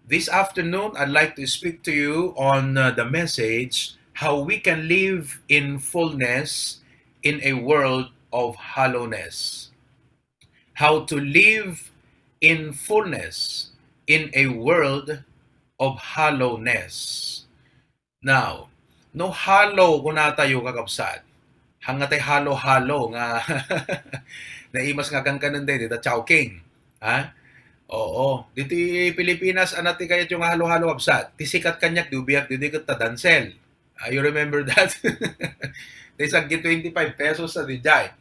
This afternoon, I'd like to speak to you on the message, how we can live in fullness in a world of hollowness. How to live in fullness in a world of hollowness. Now, no hollow kuna tayo kakabsat. Hangatay halo-halo nga naimas nga kang kanan din, dita Chowking. Ha? Oo. Diti Pilipinas, anati kayat yung halo-halo absat. Tisikat kanyak, dubiyak, didikat ta dansel. You remember that? Tisag 25 pesos sa dijay.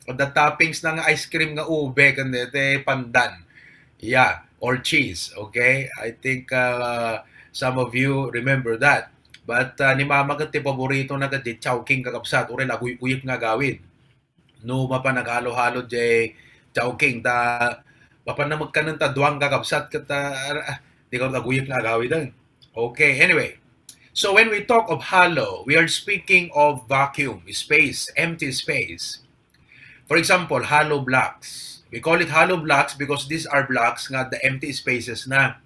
O the toppings ng ice cream nga ube, kanete pandan. Yeah, or cheese. Okay? I think some of you remember that. But ni mama kat paborito na kat Chowking kakabsat. Ure laguy-uyik nga gawin. No mapa naghalo-halo jay Chowking ta Papan na magkanan ta duwang kakabsat kata di ka naguyik na agawid din. Okay, anyway. So when we talk of hollow, we are speaking of vacuum, space, empty space. For example, hollow blocks. We call it hollow blocks because these are blocks nga the empty spaces na.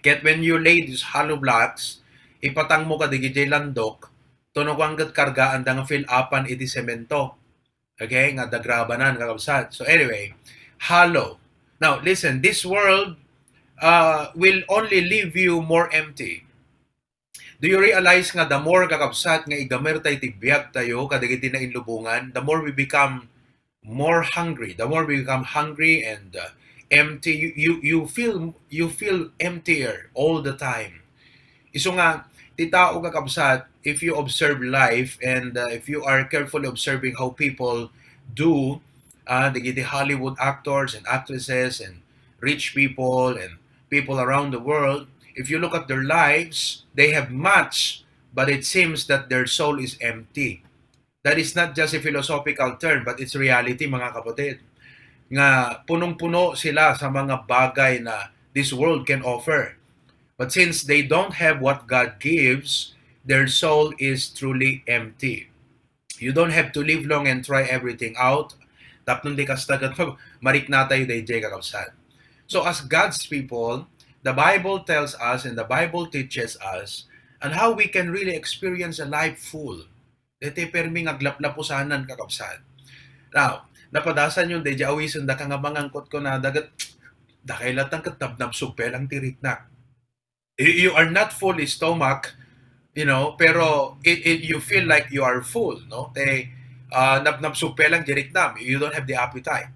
Ket when you lay these hollow blocks, ipatang mo ka digiti landok, tunog ang kargaan da nga fill upan iti semento. Okay, nga dagrabanan kakabsat. So anyway, hollow. Now, listen, this world will only leave you more empty. Do you realize nga the more kakabsat nga igamer tayo tibiyag tayo, kadagiti na inlubungan, the more we become more hungry. The more we become hungry and empty, you feel emptier all the time. Iso nga, ti tao kakabsat, if you observe life and if you are carefully observing how people do, the Hollywood actors and actresses and rich people and people around the world, if you look at their lives, they have much, but it seems that their soul is empty. That is not just a philosophical term, but it's reality, mga kapatid. Nga punong-puno sila sa mga bagay na this world can offer. But since they don't have what God gives, their soul is truly empty. You don't have to live long and try everything out. Tapnon di kastagat marik na tayo DJ kakabsat. So as God's people, the Bible tells us and the Bible teaches us on how we can really experience a life full. Dito permi aglaplapusanan kakabsat. Now, napadasan yung DJ awisun da kang mangangkot ko na dagat dakailatang katabnab supel ang tiriknak. You are not fully stomach, pero you feel like you are full, no? Nabnabsupe lang diriknam, you don't have the appetite.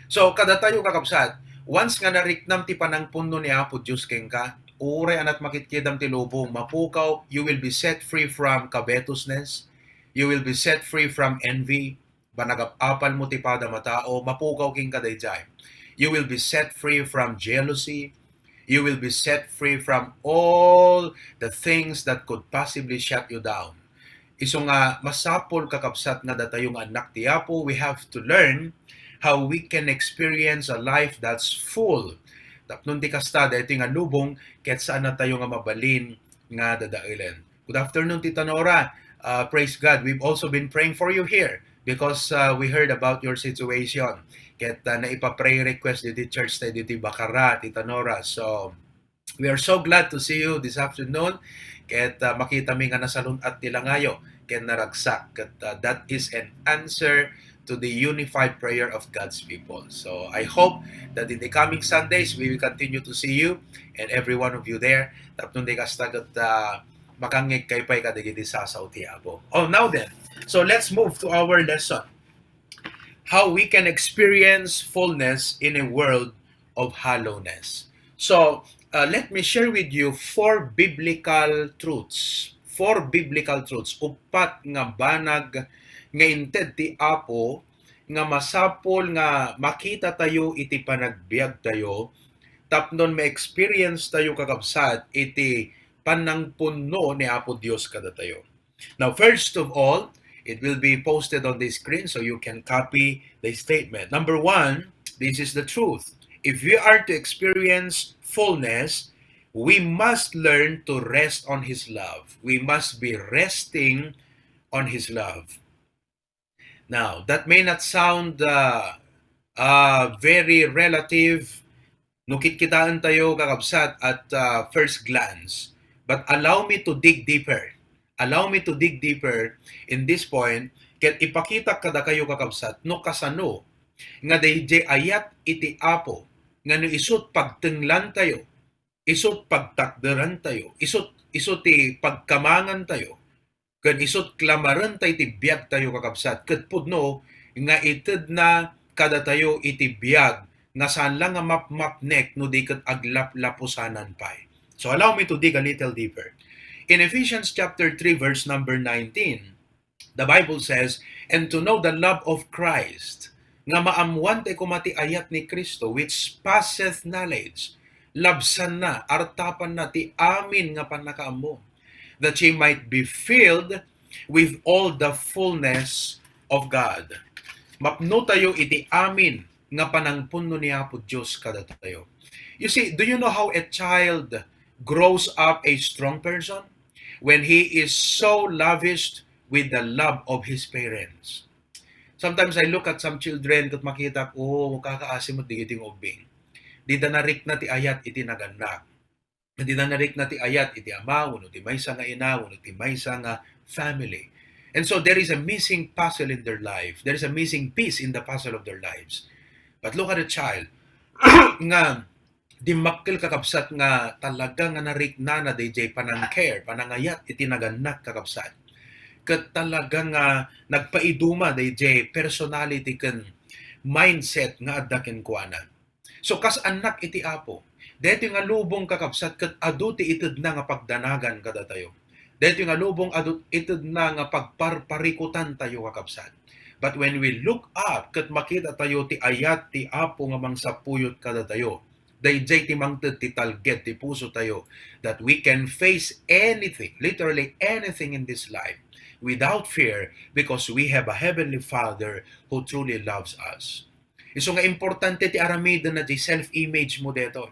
So, kada tayo kakabsat, once nga nariknam ti panang puno ni Apo Diyos keng ka, ure anat makitkidam ti lubong, mapukaw, you will be set free from covetousness, you will be set free from envy, banagapapal mo ti pada matao, mapukaw king kadayjay. You will be set free from jealousy, you will be set free from all the things that could possibly shut you down. Iso nga masapol kakabsat nga datayong anak ti Apo, we have to learn how we can experience a life that's full. Tapnon di kasta dito nga lubong ket saan na tayo nga mabalin nga dadailen. Good afternoon, Tita Nora. Praise God. We've also been praying for you here because we heard about your situation. Ket naipapray request dito church tayo dito Bacarra, Tita Nora. So, we are so glad to see you this afternoon. Ket makita mi nga nasalun at tilangayo ken naragsak. Ket that is an answer to the unified prayer of God's people. So I hope that in the coming Sundays, we will continue to see you and every one of you there. Tapnon di kastagat makangig kay pay kadigiti sasaw ti Apo. Oh, now then. So let's move to our lesson. How we can experience fullness in a world of hollowness. So, let me share with you four biblical truths. Four biblical truths. Upat nga banag nga inted ti Apo nga masapol nga makita tayo iti panagbiag tayo tapnon ma-experience tayo kakabsat iti panangpunno ni Apo Dios kada tayo. Now, first of all, it will be posted on the screen so you can copy the statement. Number one, this is the truth. If we are to experience fullness, we must learn to rest on His love. We must be resting on His love. Now, that may not sound very relative Nukit-kitaan tayo kakabsat at first glance. But allow me to dig deeper. Allow me to dig deeper in this point. Ket ipakita kada kayo kakabsat no kasano nga dayjay ayat iti Apo nga no isut pagtenglan tayo, isut pagtakderan tayo, isut ti pagkamangan tayo, ken isut klamaran tayo iti biag tayo kakabsat, ket pudno nga ited na kada tayo iti biag nga saan lang nga map-mapnek no di ket aglap-lapusanan pay. So allow me to dig a little deeper. In Ephesians chapter 3 verse number 19, the Bible says, "And to know the love of Christ, nga maamuan tayo kumati ayat ni Kristo, which passeth knowledge, labsan na, artapan na, ti amin nga panakaammo, that ye might be filled with all the fullness of God." Mapno tayo iti amin nga panangpunno niya po Diyos kada tayo. You see, do you know how a child grows up a strong person? When he is so lavished with the love of his parents. Sometimes I look at some children kat makita ko, kakaasim mo digiting ubing. Di da narik na ti ayat iti naganak. Di da narik na ti ayat iti ama, uno ti maysa nga ina, uno ti maysa nga family. And so there is a missing puzzle in their life. There is a missing piece in the puzzle of their lives. But look at a child nga di makkel kakabsat nga talaga nga narik na DJ panang care, panangayat iti naganak kakabsat. Ket talaga nga nagpaiduma DJ personality ken mindset nga adda ken kuana. So kas anak iti Apo, deti nga lubong kakabsat ket adu ti ited na nga pagdanagan kada tayo. Dahil nga lubong adot ited na nga pagparparikutan tayo kakabsat. But when we look up, kat makita tayo ti ayat ti Apo nga mangsapuyot kada tayo. Dayjay ti mangted ti talget ti puso tayo that we can face anything, literally anything in this life without fear because we have a Heavenly Father who truly loves us. Iso nga importante ti aramida na di self-image mo deto.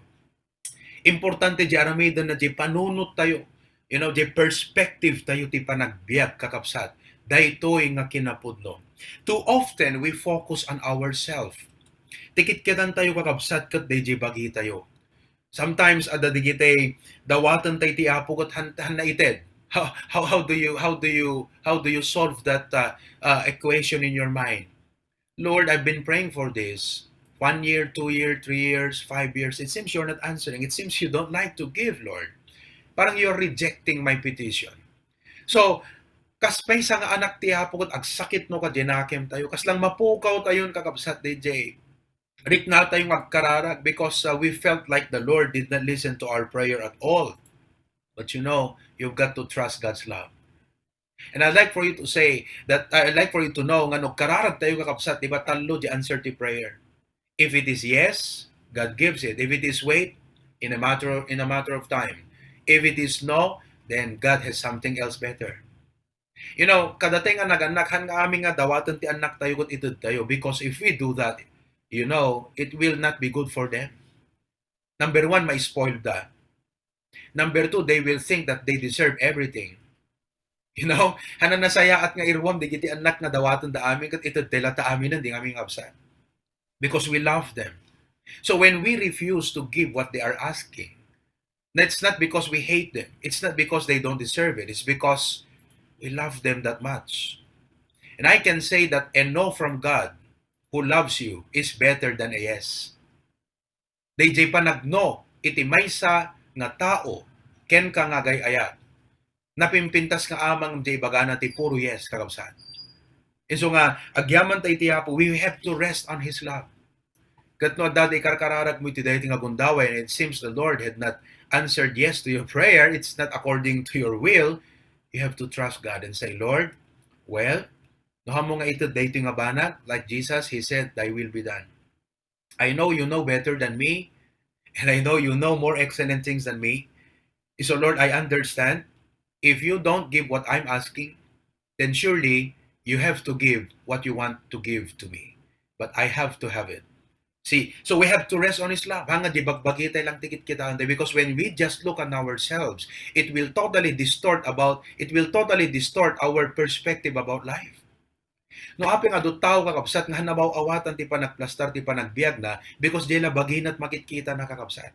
Importante di aramida na di panunot tayo. Di perspective tayo ti panagbiag kakabsat. Daytoy nga kinapudno. Too often, we focus on ourselves. Tikit-kitan tayo kakabsat kat dayjay bagi tayo. Sometimes, ada digitay, dawatan tayo ti Apo kat han na ited. How do you solve that equation in your mind? Lord, I've been praying for this. 1 year, 2 years, 3 years, 5 years. It seems you're not answering. It seems you don't like to give, Lord. Parang you're rejecting my petition. So, kas may nga anak ti Apo kat agsakit no ka dinakem tayo. Kas lang mapukaw tayon kakabsat DJ. Rik na tayong agkararag because we felt like the Lord did not listen to our prayer at all. But you've got to trust God's love. And I'd like for you to say that, I'd like for you to know nga no kararag tayo kakabsat, di ba talo di answer ti prayer. If it is yes, God gives it. If it is wait, in a matter of time. If it is no, then God has something else better. Kadatay nga naganak, han nga aming nga dawatan ti anak tayo kung itud tayo. Because if we do that, it will not be good for them. Number 1, may spoiled that. Number 2, they will think that they deserve everything. Hanan nasaya at nga irwam, di kiti anak nga dawatan da amin, kat itud tila ta amin di aming absan. Because we love them. So when we refuse to give what they are asking, it's not because we hate them. It's not because they don't deserve it. It's because we love them that much. And I can say that a no from God who loves you is better than a yes. Dayjay pa nagno, iti maysa nga tao, ken ka nga gayayat. Napimpintas nga amang jay bagana ti puro yes kakabsat. So nga, agyaman tayo ti Apo, we have to rest on His love. Kat no dati karkararag mo iti dahi nga gundaway, and it seems the Lord had not answered yes to your prayer, it's not according to your will, you have to trust God and say, Lord, well, noha mo nga ito dahi nga banat, like Jesus, He said, thy will be done. I know you know better than me, and I know you know more excellent things than me. So Lord, I understand, if you don't give what I'm asking, then surely you have to give what you want to give to me. But I have to have it. See, so we have to rest on His love. Hanga di bagbagitay lang tikit kita ante, because when we just look on ourselves, it will totally distort our perspective about life. No aping adu tao kakabsat nga hanabaw awatan ti panagplastar ti panagbiag na because dela baginat makikita na kakabsat.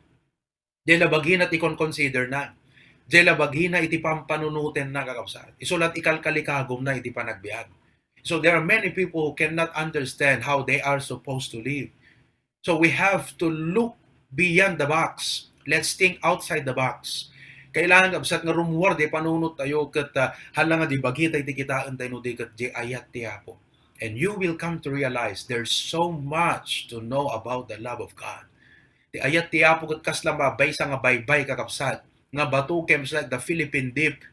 Dela baginat ikon consider na. Dela bagina iti pampanunuten na kakabsat. Isulat ikalkalikagom na iti panagbiag. So there are many people who cannot understand how they are supposed to live. So we have to look beyond the box. Let's think outside the box. Kailangan kabsat nga rumuwar di panunot tayo ket hala nga di bagita iti kitaan tayo no di ket di ayat ti Apo. And you will come to realize there's so much to know about the love of God. Ti ayat ti Apo ket kasla mabaysa nga baybay kakabsat nga batukem sa the Philippine Deep.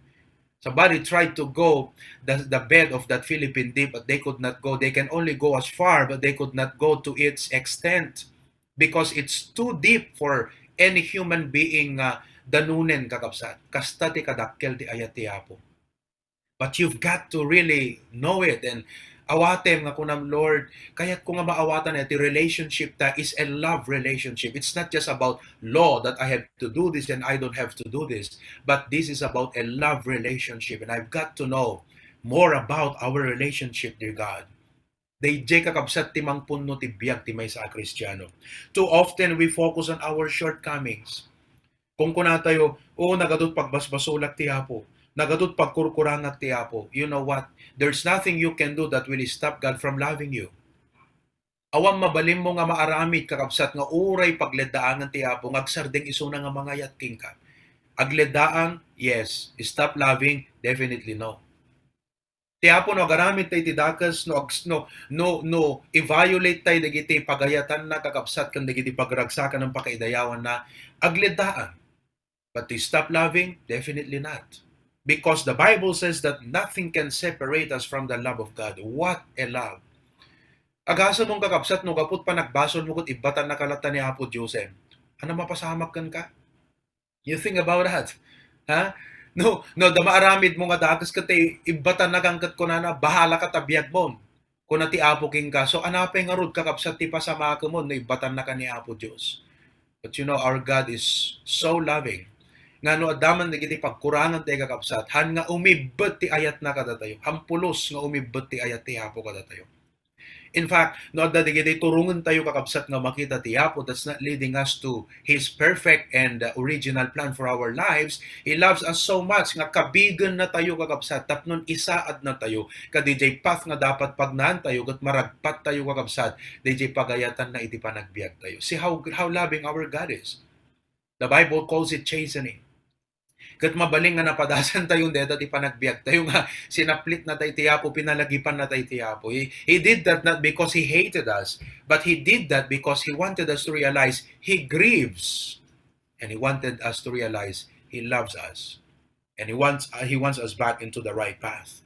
Somebody tried to go the bed of that Philippine Deep, but they could not go. They can only go as far, but they could not go to its extent because it's too deep for any human being danunen kakabsat. Kasta ti kadakkel ti ayat ti Apo. But you've got to really know it and awatem nga kunam Lord, kaya't ko nga maawatan iti relationship ta is a love relationship. It's not just about law that I have to do this and I don't have to do this, but this is about a love relationship and I've got to know more about our relationship, dear God. They kakabsat timang punno ti biyag ti may sa Kristiyano. Too often we focus on our shortcomings. Kung kuna tayo, nagadot pagbasbasulak ti Apo. Nagadot pagkurkurangat ti Apo. You know what? There's nothing you can do that will stop God from loving you. Awang mabalim mo nga maaramid kakabsat nga uray pagledaangan ti Apo. Ngagsardeng isuna nga mga yatking ka. Agledaang, yes. Stop loving, definitely no. Ti Apo no garamit tayo ti dakas no i-violate tayo dagiti pagayatan na kakabsat kan dagiti pagragsakan ng pakaidayawan na agledaan. But to stop loving, definitely not. Because the Bible says that nothing can separate us from the love of God. What a love. Agasa mong kakabsat no kaput pa nagbason mo ket ibatan na kalata ni Apo Joseph. Ano mapasamak ka? You think about that. Ha? No, damaaramid mo nga dakas ket ibatan na kang ket kunana bahala ka tabiyag mo. Kuna ti Apo king ka. So anapay nga rod kakabsat ti pasama ka mo no ibatan na ka ni Apo Dios. But you know our God is so loving. Nga no adaman dagiti pagkurangan ti kakabsat han nga umibet ti ayat na kada tayo hampulos nga umibet ti ayat ti Apo kada tayo. In fact, no adda dagiti turungan tayo kakabsat nga makita ti Apo that's not leading us to His perfect and original plan for our lives. He loves us so much nga kabigan na tayo kakabsat tapnon isaad na tayo ka DJ path nga dapat pagnahan tayo ket maragpat tayo kakabsat DJ pagayatan na iti panagbiag tayo. See how loving our God is. The Bible calls it chastening. Kat mabaling nga napadasan tayo deta ti panagbiag tayo nga sinaplit na tayo ti Apo, pinalagipan na tayo ti Apo. He did that not because He hated us, but He did that because He wanted us to realize He grieves. And He wanted us to realize He loves us. And He wants us back into the right path.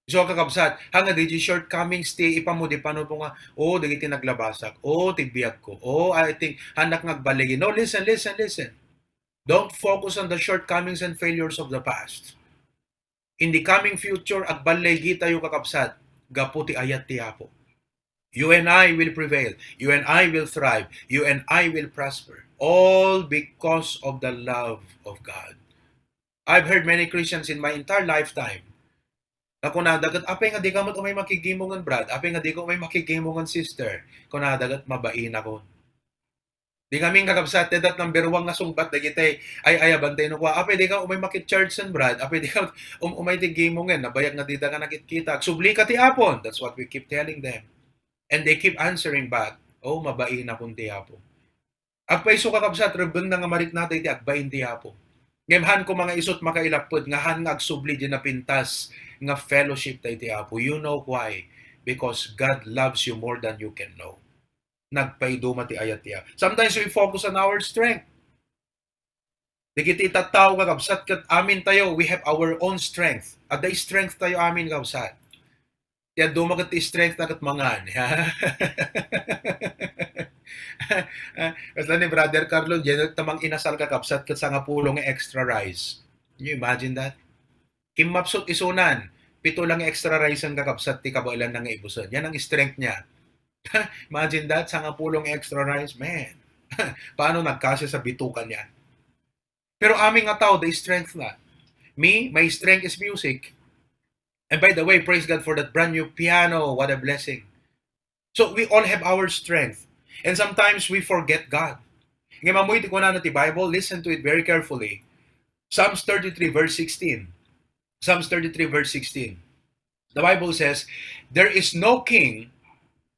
So kakabsat, hanga di shortcomings ti ipamudi pano po nga, dagiti naglabasak, tigbiag ko, I think hanak ngagbaligi. No, listen. Don't focus on the shortcomings and failures of the past. In the coming future, agbalegi tayo kakabsat, gaputi ayat ti Apo. You and I will prevail. You and I will thrive. You and I will prosper. All because of the love of God. I've heard many Christians in my entire lifetime. Dagat, apay nga di ka umay makigimongan brad. Apay nga di ko umay makigimongan sister. Dagat, mabain ako. Di kaming kakabsat dat number 1 nga sungbat dagiti ay bantay no kwa apay di ka umay makit church and brad apay di ka umay ti gimongen nabayag nga dita ka nakikita subli ka ti Apon. That's what we keep telling them, and they keep answering back, mabain na kun ti Apo. Agpay so kakabsat rebeng na nga marit natay ti agbain ti Apo. Ngemhan ko mga isot makailapod nga han nga agsubli di na pintas nga fellowship tay ti Apo. You know why? Because God loves you more than you can know. Nagpaiduma ti ayat tiya. Sometimes we focus on our strength. Digiti tataw kakabsat kat amin tayo, we have our own strength. At the strength tayo amin kakabsat. Tiya dumagat ti strength na kat mangan. Kasi ni Brother Carlo, dyan tamang inasal kakabsat kat sa nga pulong extra rice. Can you imagine that? Kimapsot isunan, 7 lang extra rice ang kakabsat ti kabailan na nga ibuson. Yan ang strength niya. Imagine that, sa nga pulong extra rice, man. Paano nagkasya sa bitukan niya? Pero aming nga tao, the strength na. Me, my strength is music. And by the way, praise God for that brand new piano. What a blessing. So we all have our strength. And sometimes we forget God. Ngayon mamuiti ko na ti Bible, listen to it very carefully. Psalms 33 verse 16. Psalms 33 verse 16. The Bible says, there is no king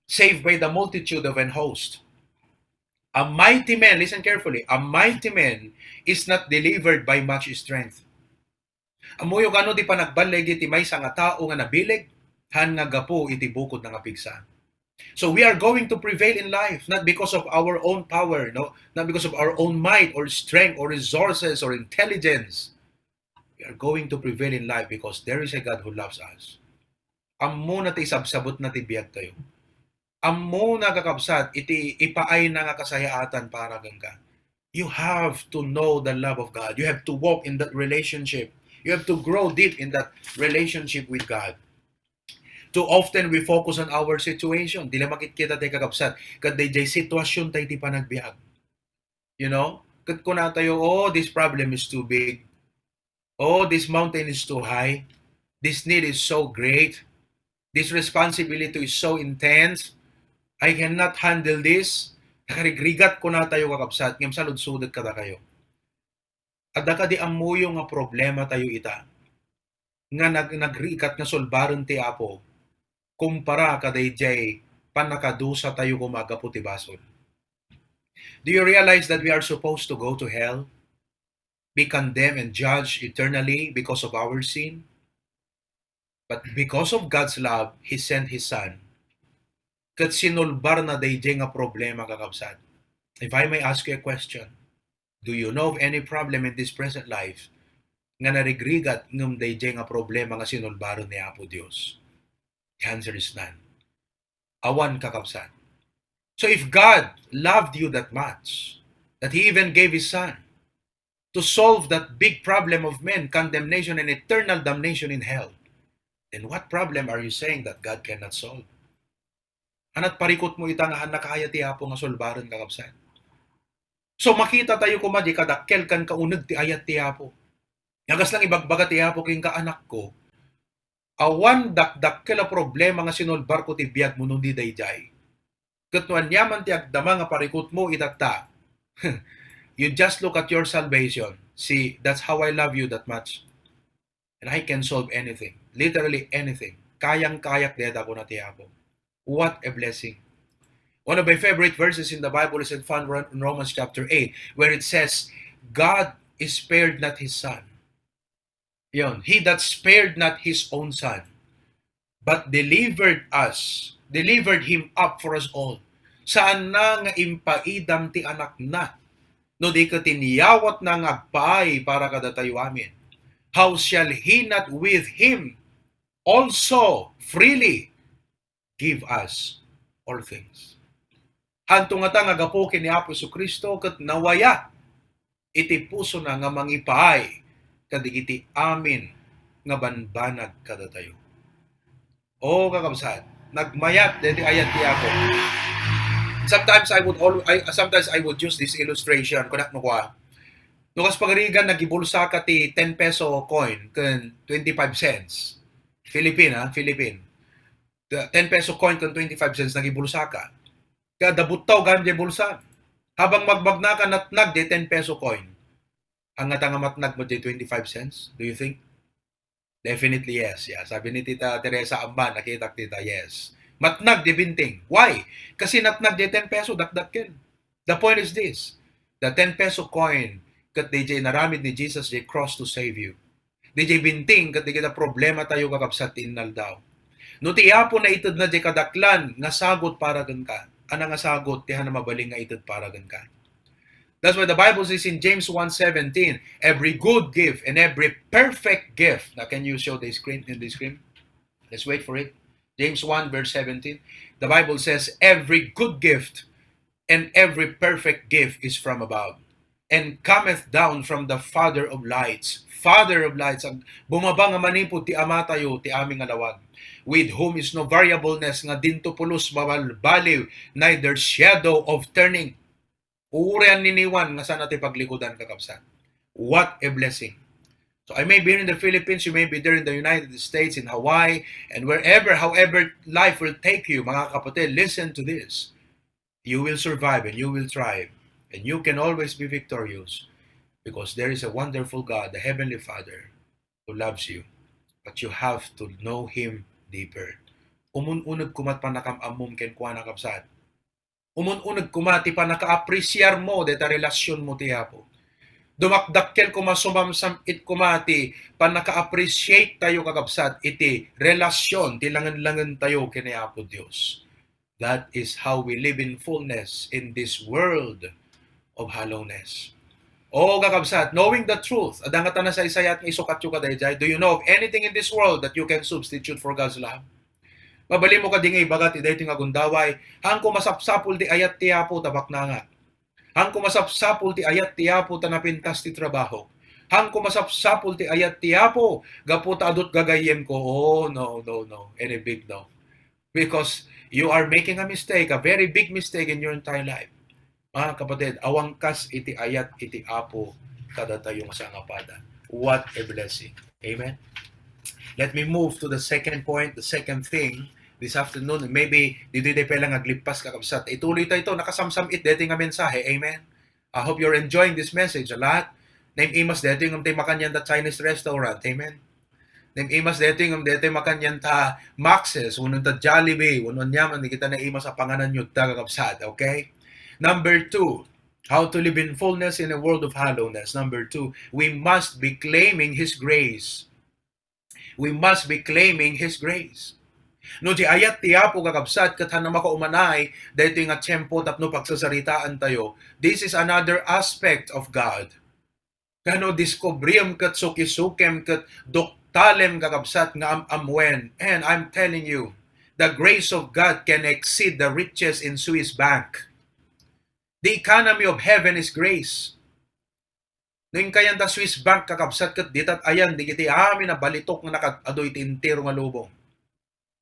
save by the multitude of an host. A mighty man, listen carefully, a mighty man is not delivered by much strength. Amuyo kano di pa nagbalig iti may nga tao nga nabilig, han nga gapo iti bukod nga pigsa. So we are going to prevail in life, not because of our own power, no, not because of our own might or strength or resources or intelligence. We are going to prevail in life because there is a God who loves us. Ammo na ti sabsabot na ti biyag tayo. Ammo na kakabsat, iti ipaay na nga kasayaatan para gangga. You have to know the love of God. You have to walk in that relationship. You have to grow deep in that relationship with God. Too often we focus on our situation. Dili makikita tayo kakabsat. Kad day sitwasyon tayo ti panagbiag. You know? Kad ko na tayo, oh, this problem is too big. Oh, this mountain is too high. This need is so great. This responsibility is so intense. I cannot handle this. Nakarigrigat ko na tayo kakabsat. Ngam salud-sudot kada kayo. Adda ka di amuyo nga problema tayo ita. Nga nagrikat nga solbaron ti Apo. Kumpara kaday jay panakadusa tayo kumaga po ti basol. Do you realize that we are supposed to go to hell? Be condemned and judged eternally because of our sin? But because of God's love, He sent His Son. Kat sinulbar na day jay nga problema kakabsat. If I may ask you a question, do you know of any problem in this present life nga narigrigat ngum day jay nga problema nga sinulbaron ni Apo Dios? The answer is none. Awan kakabsat. So if God loved you that much, that He even gave His Son to solve that big problem of men, condemnation and eternal damnation in hell, then what problem are you saying that God cannot solve? Anat parikot mo itangahan na kaya ti Apo nga solbaron kakabsat. So makita tayo kumadi kadakkel kan kauneg ti ayat ti Apo. Nagas lang ibagbaga ti Apo king kaanak ko, awan dakdakkel a problema nga sinolbar ko ti biag mo nung di dayjay. Katnuan yaman ti agdama nga parikot mo itata. You just look at your salvation. See, that's how I love you that much. And I can solve anything. Literally anything. Kayang-kayak deda ko na ti Apo. What a blessing. One of my favorite verses in the Bible is found in Romans chapter 8, where it says, God spared not His Son. Yun, He that spared not His own Son, but delivered Him up for us all. Saan na nga impaidam ti anak na, no di ka tiniyawat na ngagpaay para kada tayo amin. How shall He not with Him also freely give us all things? Hanto nga ta nga gapukin ni Apo Kristo ket nawaya iti puso na nga mangipaay kadigiti amin nga banbanag kada tayo. O kakabsat, nagmayat deti ayat ti Apo. Sometimes I would use this illustration kunak no kwa. Nukas pagrigan nagibulsa ka ti 10 peso coin ken 25 cents. Philippine. 10 peso coin ken 25 cents nagibulsa ka. Kada butaw gam di bulsa. Habang magbag na ka natnag di 10 peso coin. Ang nga matnag mo di 25 cents, do you think? Definitely yes. Yeah. Sabi ni Tita Teresa Amban, nakita tita, yes. Matnag di binting. Why? Kasi natnag di 10 peso, dakdakin. The point is this. The 10 peso coin kat DJ naramid ni Jesus di cross to save you. DJ binting kat di kita problema tayo kakabsat innal daw. No ti Apo na itod na di kadaklan nga sagot para gan ka. Ana nga sagot tihan na mabaling nga itod para gan ka. That's why the Bible says in James 1:17, every good gift and every perfect gift. Now can you show the screen in the screen? Let's wait for it. James 1 verse 17. The Bible says every good gift and every perfect gift is from above and cometh down from the Father of lights. Father of lights, ang bumaba nga manipod ti Ama tayo, ti aming alawag, with whom is no variableness nga dinto pulos mabalbaliw, neither shadow of turning. Urian niniwan nga sana ti paglikodan kakabsat. What a blessing. So I may be here in the Philippines, you may be there in the United States, in Hawaii, and wherever, however life will take you, mga kapatid, listen to this. You will survive and you will thrive. And you can always be victorious because there is a wonderful God, the Heavenly Father, who loves you. But you have to know Him deeper. Umun-unag kumat pa nakamamum ken kwa nakapsat. Umun-unag kumati pa naka-apresyar mo deta relasyon mo tiyapo. Dumakdakkel kuma sumamsam it kumati pa naka-appreciate tayo kakabsat iti relasyon ti langan-langan tayo kinayapo Dios. That is how we live in fullness in this world of hollowness. O kakabsat, knowing the truth, adang na sa isayat ng isukat yung kadayjay, do you know of anything in this world that you can substitute for God's love? Mabali mo ka dingay bagat iday ting agundaway, hang ko masapsapul ti ayat ti apo tabak na nga. Hang ko masapsapul ti ayat ti apo tanapintas ti trabaho. Hang ko masapsapul ti ayat ti apo gaputa adot gagayem ko. Oh, no. Any big no. Because you are making a mistake, a very big mistake in your entire life. Mga kapatid, awangkas iti ayat iti apo kada tayong sangapada. What a blessing. Amen. Let me move to the second point, the second thing this afternoon. Maybe dito pa lang aglipas kakabsat. Ituloy tayo ito, nakasamsam it dito nga mensahe. Amen. I hope you're enjoying this message a lot. Name imas dito yung tayo makanyan ta Chinese restaurant. Amen. Name imas dito yung dito makanyan ta Max's, unong ta Jollibee, unong yaman, di kita na imas sa panganan nyo ta kakabsat. Okay? Number 2, how to live in fullness in a world of hollowness. Number 2, we must be claiming His grace. We must be claiming His grace. No di ayat tiyapo kakabsat kat hanang makaumanay dahito yung atsyempo tapno pagsasaritaan tayo. This is another aspect of God. Kano discobriam kat sukisukem kat doktalem kakabsat nga amwen. And I'm telling you, the grace of God can exceed the riches in Swiss bank. The economy of heaven is grace. Nung kayan ta Swiss bank kakabsat kat ditat ayan di kiti amin na balitok nga nakadadoy ti entero nga lubong.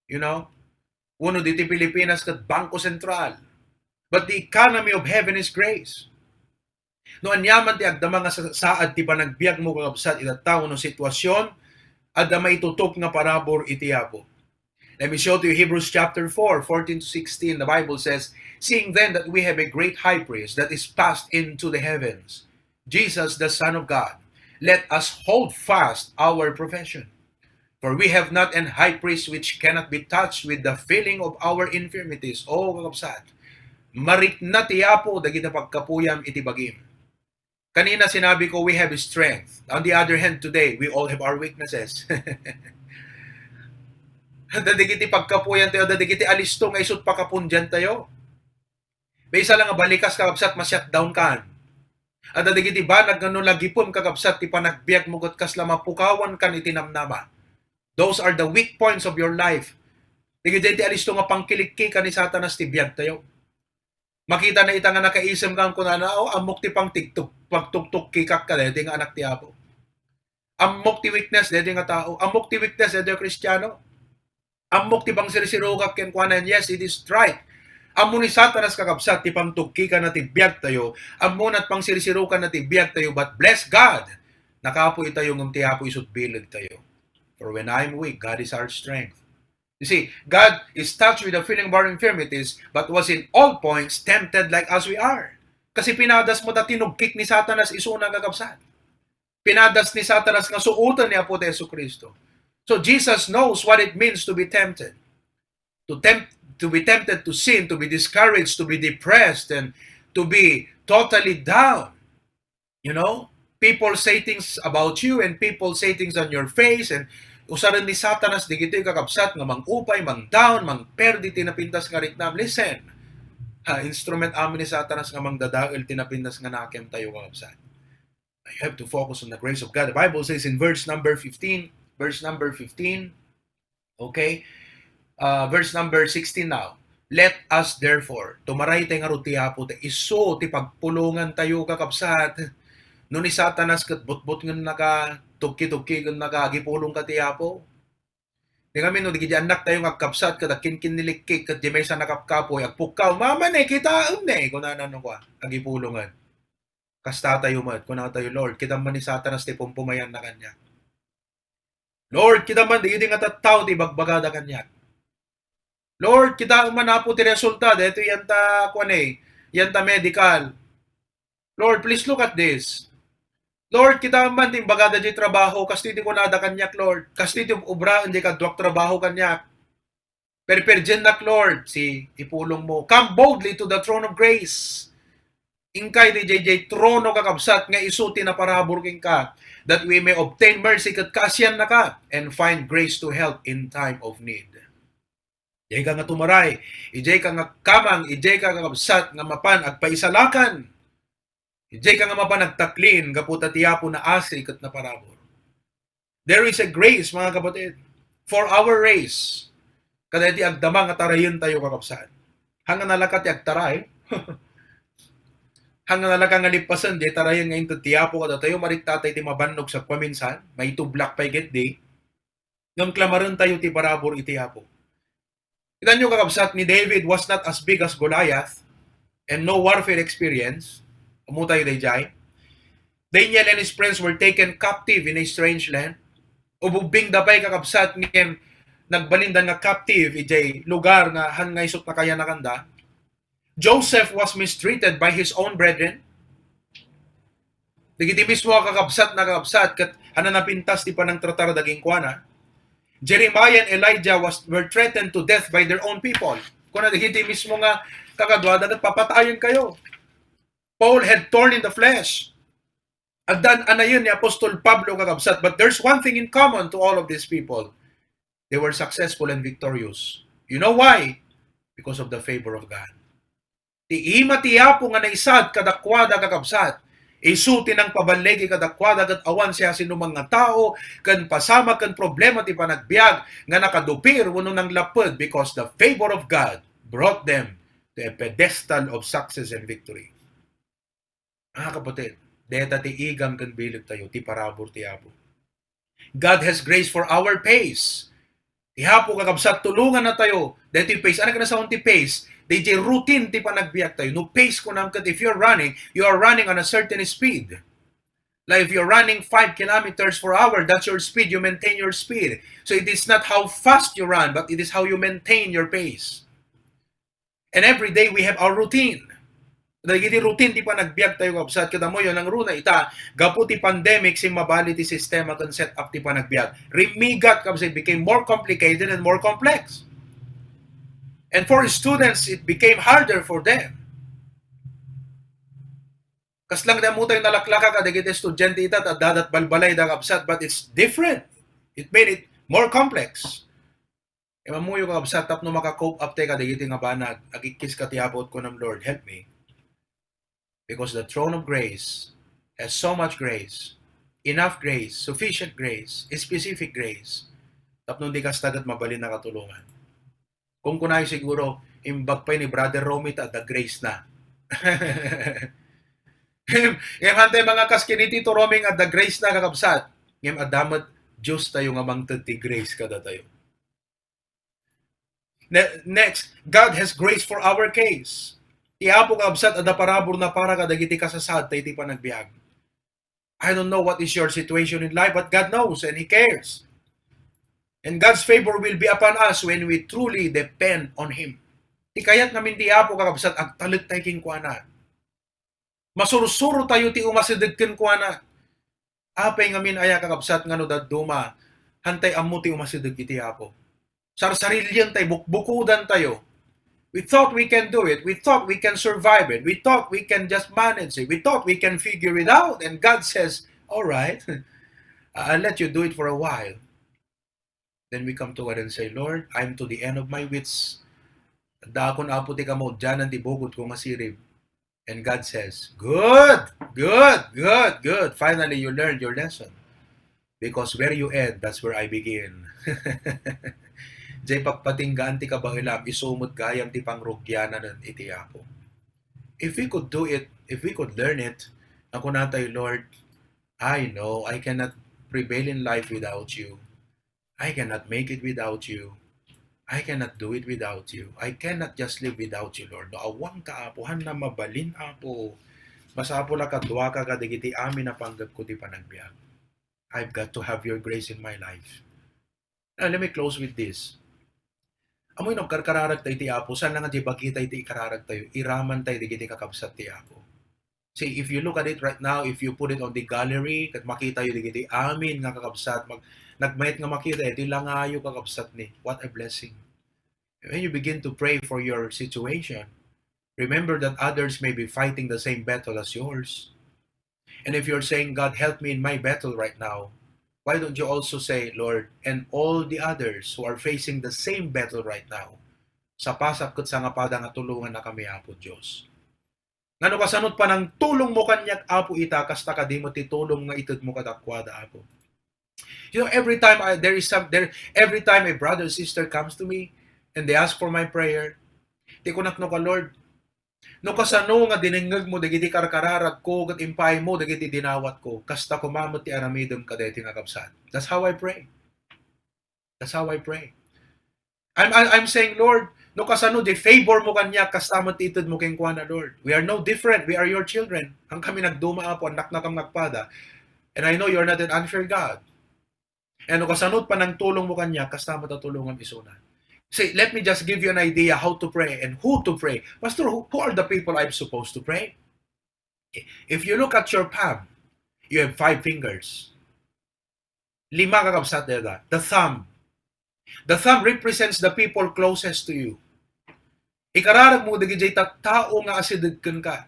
You know? Uno dito Pilipinas kat Bangko Sentral. But the economy of heaven is grace. No anyaman ti agdama nga saad ti panagbiag mo kakabsat itataw no sitwasyon adda maitutok nga parabor iti apo. Let me show to you Hebrews chapter 4, 14 to 16. The Bible says, seeing then that we have a great high priest that is passed into the heavens, Jesus the Son of God, let us hold fast our profession. For we have not an high priest which cannot be touched with the feeling of our infirmities. O kakabsat, marit na tiyapo dagita pagkapuyam iti bagim. Kanina sinabi ko we have strength. On the other hand, today, we all have our weaknesses. Dadigiti pagkapuyan tayo, dadigiti alisto nga isut pakapundyan tayo. May isa lang nga balikas kakabsat ma-shutdown kan. At dadigiti ba nagano lagipon kakabsat ti panagbiag mo kat kasla mapukawan kan itinamnama. Those are the weak points of your life. Digiti alisto nga pangkilikki kan ni Satanas ti biag tayo. Makita na ita nga nakaisem kang kunana, amok ti pang tiktok, pagtuktok kikak ka deti nga anak ti apo. Amok ti weakness deti nga tao. Amok ti weakness deti Kristiyano. Amok ti bang sirisirugak ken kuanan, yes, it is right. Amo ni Satanas kakabsat ti pangtukki ka na ti biag tayo. Amo nat pang sirisirukan na ti biag tayo, but bless God. Nakapo itayo ng ti apo isut bilag tayo. For when I'm weak, God is our strength. You see, God is touched with the feeling of our infirmities, but was in all points tempted like as we are. Kasi pinadas mo ta tinugkik ni Satanas isuna kakabsat. Pinadas ni Satanas nga suutan ni Apo Jesu Kristo. So Jesus knows what it means to be tempted. To be tempted to sin, to be discouraged, to be depressed, and to be totally down. You know? People say things about you and people say things on your face and usaran ni Satanas di gito'y kakabsat nga mang-upay, mang-down, mang-perdi tinapintas nga riknam. Listen, instrument amin ni Satanas nga mang-dadail tinapintas nga nakem tayo kakabsat. You have to focus on the grace of God. The Bible says in verse number 15, okay, verse number 16 now, let us therefore, tumaray tayo nga rutiapo, iso ti pagpulungan tayo kakabsat, no ni Satanas kat butbut nga naka tukki-tukki nga nakagipulong ka tiyapo. Di kami no di anak tayo nga kapsat kat kinkin nilikik kat di may sa nakapkapoy agpukaw mama ne kita ne kun ano ko agipulungan. Kasta tayo mat kun tayo Lord kita man ni Satanas ti pumpumayan na kanya. Lord, kita man di nga tattaw ti bagbagada kanyak. Lord, kita man na po ti resulta, dito yan ta, yan ta medical. Lord, please look at this. Lord, kita man din bagada di trabaho, kasti di ko nada kanyak, Lord. Kasti di obra, hindi ka duwak trabaho kanyak. Perperjennak, Lord, si ipulong mo. Come boldly to the throne of grace. Ingkay di JJ, trono kakabsat nga isuti na parabor king ka, that we may obtain mercy kat kasyan na ka, and find grace to help in time of need. Ijay ka nga tumaray, ijay ka nga kamang, ijay ka kakabsat nga mapan agpaisalakan. Ijay ka nga mapan agtaklin, kaputa tiyapo na asi kat na parabor. There is a grace, mga kapatid, for our race. Kada iti agdamang at tarayin tayo kakabsat. Hanggang nalakat ti agtaray, hanggang nalakan nga lipasan, di tarayin ngayon to tiyapo kada tayo, mariktatay ti mabannog sa paminsan, may tublak pa get di, ngam klamaran tayo ti parabor iti apo. Kita nyo kakabsat ni David was not as big as Goliath, and no warfare experience, umutay day jay. Daniel and his friends were taken captive in a strange land, ububing dapay kakabsat ngem nagbalindan nga captive ijay lugar nga han nga isot na kaya nakanda. Joseph was mistreated by his own brethren. Digiti mismo kakabsat na kakabsat kat hanan napintas ti panang tratar daging kuana. Jeremiah and Elijah were threatened to death by their own people. Kuna digiti mismo nga kakadwada kat papatayon kayo. Paul had torn in the flesh. Agdan anayon ni Apostol Pablo kakabsat, but there's one thing in common to all of these people. They were successful and victorious. You know why? Because of the favor of God. Ti ima ti apo nga naisad kadakwada kakabsat. Isuti ng pabalegi kadakwada kat awan siya sinumang nga tao, kan pasama kan problema ti panagbiag, nga nakadupir wano ng lapad because the favor of God brought them to a pedestal of success and victory. Mga kapatid, deta ti igam kan bilig tayo, ti parabor ti apo. God has grace for our pace. Ihapo kakabsat, tulungan na tayo. Dahil ti pace, ano ka na sa ti pace? DJ routine ti panagbiyak tayo. No pace ko naman kat if you're running, you are running on a certain speed. Like if you're running 5 kilometers per hour, that's your speed. You maintain your speed. So it is not how fast you run, but it is how you maintain your pace. And every day we have our routine. Dahil iti routine ti panagbiyak tayo kabsat. Kada mo yun ang runa ita, gapu ti pandemic si mabali ti sistema kan set up ti panagbiyak. Rimigat kabsat became more complicated and more complex. And for students, it became harder for them. Kaslang na mo tayo nalaklaka ka, dagiti estudyante ita, at dadat balbalay da kabsat, but it's different. It made it more complex. E mamuyo ka kabsat, tap no makakope up tayo ka, dagiti nga banag, agikis ka tiyapot ko ng Lord, help me. Because the throne of grace has so much grace, enough grace, sufficient grace, specific grace, tapno di ka stagat mabalin na katulungan. Kung kunay siguro, imbag pa ni Brother Romit at the grace na. Ngayon hantay mga kaskiniti to roaming at the grace na kakabsat. Ngayon adamat Diyos tayo nga mangtad ti grace kada tayo. Next, God has grace for our case. Iapo kakabsat at parabor na para kadagiti kasasad tayo ti panagbiag. I don't know what is your situation in life, but God knows and He cares. And God's favor will be upon us when we truly depend on Him. Ikayat namin di apo kakabsat ag talit tayo king kuana. Masursuro tayo ti umasidig kin kuana. Apay ngamin aya kakabsat nga no daduma, hantay amu ti umasidig iti apo. Sarsarilyan tayo, bukbukudan tayo. We thought we can do it. We thought we can survive it. We thought we can just manage it. We thought we can figure it out. And God says, all right, I'll let you do it for a while. Then we come to God and say, Lord, I'm to the end of my wits. Dakon apo ti kamo, dyan ang tibugod ko masirib. And God says, good. Finally, you learned your lesson. Because where you end, that's where I begin. Jay pagpatinggaan ti kabahilam, isumot gayam ti pangrugyanan ng iti apo. If we could do it, if we could learn it, ako natay, Lord, I know I cannot prevail in life without you. I cannot make it without you. I cannot do it without you. I cannot just live without you, Lord. No, awang kaapuhan na mabalin apo. Masapo la kadwa ka kadigiti amin na panggap ko ti panagbiag. I've got to have your grace in my life. Now, let me close with this. Amoy nagkarkararag tayo ti Apo, saan lang di bakita ti ikararag tayo, iraman tayo di kiti kakabsat ti Apo. See, if you look at it right now, if you put it on the gallery, kat makita yun di kiti amin nga kakabsat, nagmayat nga makita, iti langayo kakabsat ni. What a blessing. When you begin to pray for your situation, remember that others may be fighting the same battle as yours. And if you're saying, God, help me in my battle right now, why don't you also say, Lord, and all the others who are facing the same battle right now, sa pasakot sa nga pada nga tulungan na kami, Apo Diyos. Ngano kasanot pa ng tulong mo kanyak, Apo ita, kasta ka di mo titulong nga itod mo kadakwada, Apo. You know, every time every time a brother or sister comes to me and they ask for my prayer, di ko nakno ka, Lord, no kasano nga dinengeg mo dagiti karkararag ko ket impay mo dagiti dinawat ko kasta kumamot ti aramidem kadeti nga kapsat. That's how I pray. That's how I pray. I'm saying, Lord, no kasano di favor mo kanya kasta matitid mo keng kuana, Lord. We are no different. We are your children. Ang kami nagduma apo anak na kam nagpada. And I know you're not an unfair God. And no kasanod pa ng tulong mo kanya kasta matatulungan isuna. See, let me just give you an idea how to pray and who to pray. Pastor, who are the people I'm supposed to pray? If you look at your palm, you have 5 fingers. 5 kakabsat nila. The thumb. The thumb represents the people closest to you. Ikararag mo dagiti tao nga asidagken ka.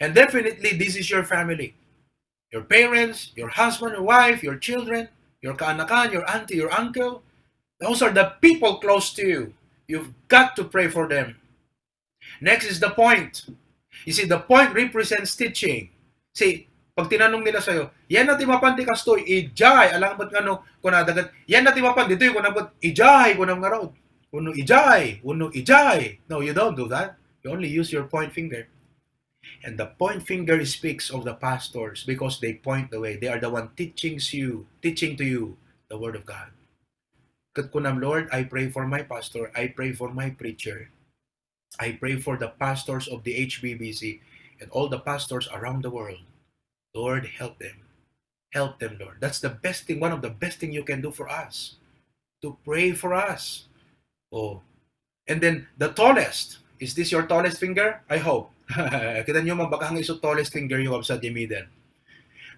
And definitely, this is your family. Your parents, your husband, your wife, your children, your kaanakan, your auntie, your uncle. Those are the people close to you. You've got to pray for them. Next is the point. You see, the point represents teaching. See, pag tinanong nila sa'yo, yan na timapan ti kastoy, ijay, alam ba't nga no, kunadagat, yan na timapan dito, kunabot, ijay, kunam nga road. Uno ijay. No, you don't do that. You only use your point finger. And the point finger speaks of the pastors because they point the way. They are the one teaching to you the word of God. Kat kunam, Lord, I pray for my pastor. I pray for my preacher. I pray for the pastors of the HBBC and all the pastors around the world. Lord, help them. Help them, Lord. That's the best thing, one of the best thing you can do for us. To pray for us. Oh. And then, the tallest. Is this your tallest finger? I hope. Kita nyo mabakang iso tallest finger yung sa the middle.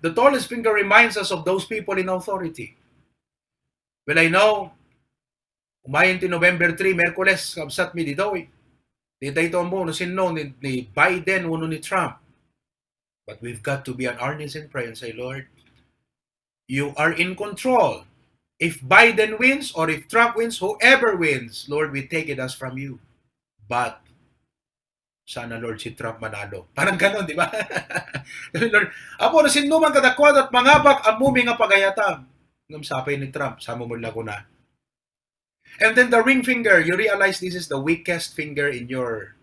The tallest finger reminds us of those people in authority. Well, I know, umayon ti November 3, Merkules, kabsat mi dito eh. Dito ito mo, no sino, ni Biden, uno ni Trump. But we've got to be on our knees and pray and say, Lord, you are in control. If Biden wins or if Trump wins, whoever wins, Lord, we take it as from you. But, sana Lord si Trump manalo. Parang ganon, di ba? Lord, apo na sinuman kadakwad at mangabak amumi nga pagayatam. Ngam sapay ni Trump, sama mo lang ko na. And then the ring finger, you realize this is the weakest finger in your,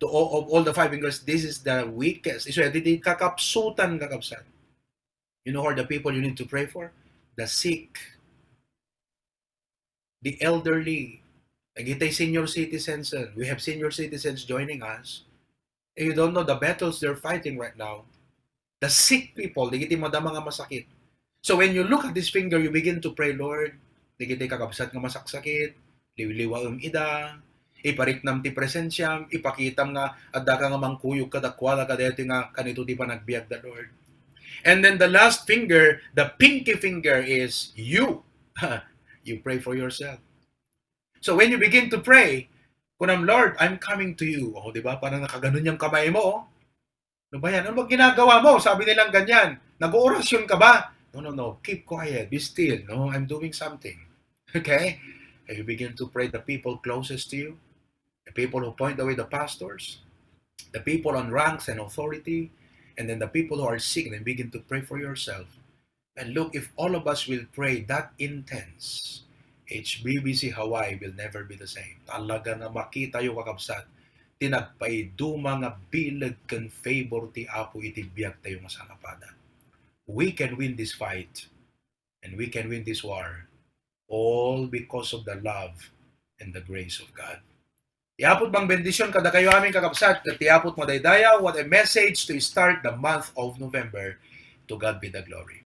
of all the 5 fingers, this is the weakest. So, hindi kakapsutan kakapsan. You know who are the people you need to pray for? The sick, the elderly. Nagitay senior citizens. We have senior citizens joining us. And you don't know the battles they're fighting right now. The sick people, nagitay madama nga masakit. So when you look at this finger, you begin to pray, Lord, nagitay kakabsat nga masaksakit, liwliwaom ida, ipariknam ti presensyam, ipakitam nga adda ka nga mangkuyog kadakwala kadeti nga kanito di pa nagbiag the Lord. And then the last finger, the pinky finger is you. You pray for yourself. So when you begin to pray, kunam, Lord, I'm coming to you. O, di ba? Parang nakaganon yung kamay mo. Oh. Ano ba yan? Ano ba ginagawa mo? Sabi nilang ganyan. Nag-oorasyon ka ba? No. Keep quiet. Be still. No, I'm doing something. Okay? And you begin to pray the people closest to you, the people who point away the pastors, the people on ranks and authority, and then the people who are sick, and then begin to pray for yourself. And look, if all of us will pray that intense, HBBC Hawaii will never be the same. Talaga nga makita yung kakabsat. Tinagpaiduma nga bilag kan favor ti Apo itibiyag tayo nga sangapada. We can win this fight and we can win this war all because of the love and the grace of God. Tiapot bang bendisyon kada kayo aming kakabsat at tiapot mo daydaya, what a message to start the month of November. To God be the glory.